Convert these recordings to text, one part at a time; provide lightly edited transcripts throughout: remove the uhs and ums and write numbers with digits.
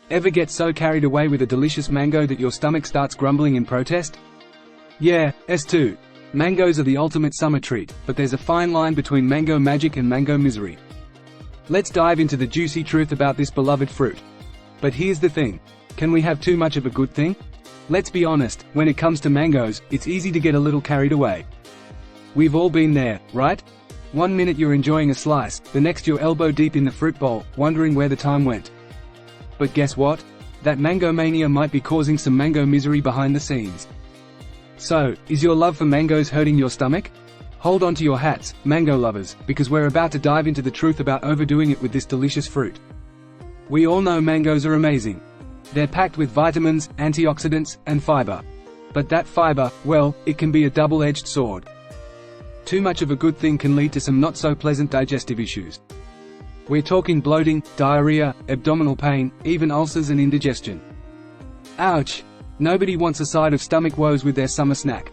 Ever get so carried away with a delicious mango that your stomach starts grumbling in protest? Yeah, S2. Mangoes are the ultimate summer treat, but there's a fine line between mango magic and mango misery. Let's dive into the juicy truth about this beloved fruit. But here's the thing. Can we have too much of a good thing? Let's be honest, when it comes to mangoes, it's easy to get a little carried away. We've all been there, right? One minute you're enjoying a slice, the next you're elbow deep in the fruit bowl, wondering where the time went. But guess what? That mango mania might be causing some mango misery behind the scenes. So, is your love for mangoes hurting your stomach? Hold on to your hats, mango lovers, because we're about to dive into the truth about overdoing it with this delicious fruit. We all know mangoes are amazing. They're packed with vitamins, antioxidants, and fiber. But that fiber, well, it can be a double-edged sword. Too much of a good thing can lead to some not-so-pleasant digestive issues. We're talking bloating, diarrhea, abdominal pain, even ulcers and indigestion. Ouch! Nobody wants a side of stomach woes with their summer snack.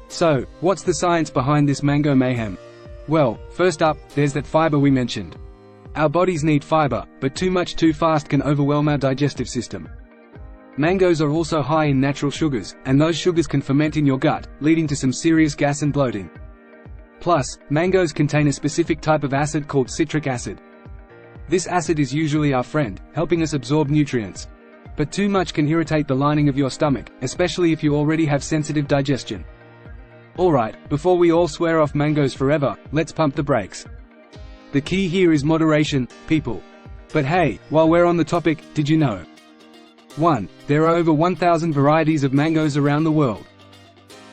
So, what's the science behind this mango mayhem? Well, first up, there's that fiber we mentioned. Our bodies need fiber, but too much too fast can overwhelm our digestive system. Mangoes are also high in natural sugars, and those sugars can ferment in your gut, leading to some serious gas and bloating. Plus, mangoes contain a specific type of acid called citric acid. This acid is usually our friend, helping us absorb nutrients. But too much can irritate the lining of your stomach, especially if you already have sensitive digestion. Alright, before we all swear off mangoes forever, let's pump the brakes. The key here is moderation, people. But hey, while we're on the topic, did you know? 1. There are over 1,000 varieties of mangoes around the world.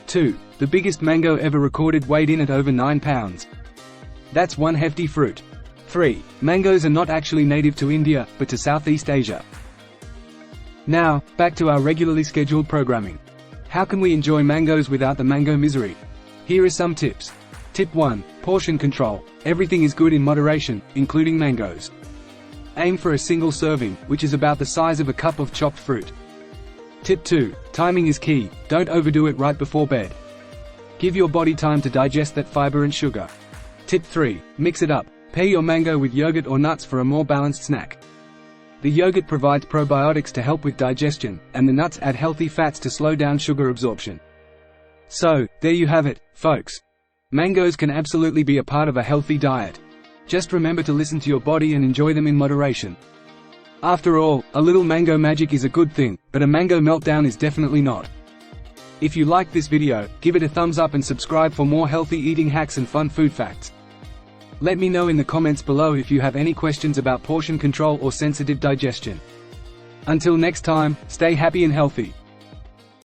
2. The biggest mango ever recorded weighed in at over 9 pounds. That's one hefty fruit. 3. Mangoes are not actually native to India, but to Southeast Asia. Now, back to our regularly scheduled programming. How can we enjoy mangoes without the mango misery? Here are some tips. Tip 1. Portion control. Everything is good in moderation, including mangoes. Aim for a single serving, which is about the size of a cup of chopped fruit. Tip 2. Timing is key, don't overdo it right before bed. Give your body time to digest that fiber and sugar. Tip 3. Mix it up. Pair your mango with yogurt or nuts for a more balanced snack. The yogurt provides probiotics to help with digestion, and the nuts add healthy fats to slow down sugar absorption. So, there you have it, folks. Mangoes can absolutely be a part of a healthy diet. Just remember to listen to your body and enjoy them in moderation. After all, a little mango magic is a good thing, but a mango meltdown is definitely not. If you liked this video, give it a thumbs up and subscribe for more healthy eating hacks and fun food facts. Let me know in the comments below if you have any questions about portion control or sensitive digestion. Until next time, stay happy and healthy.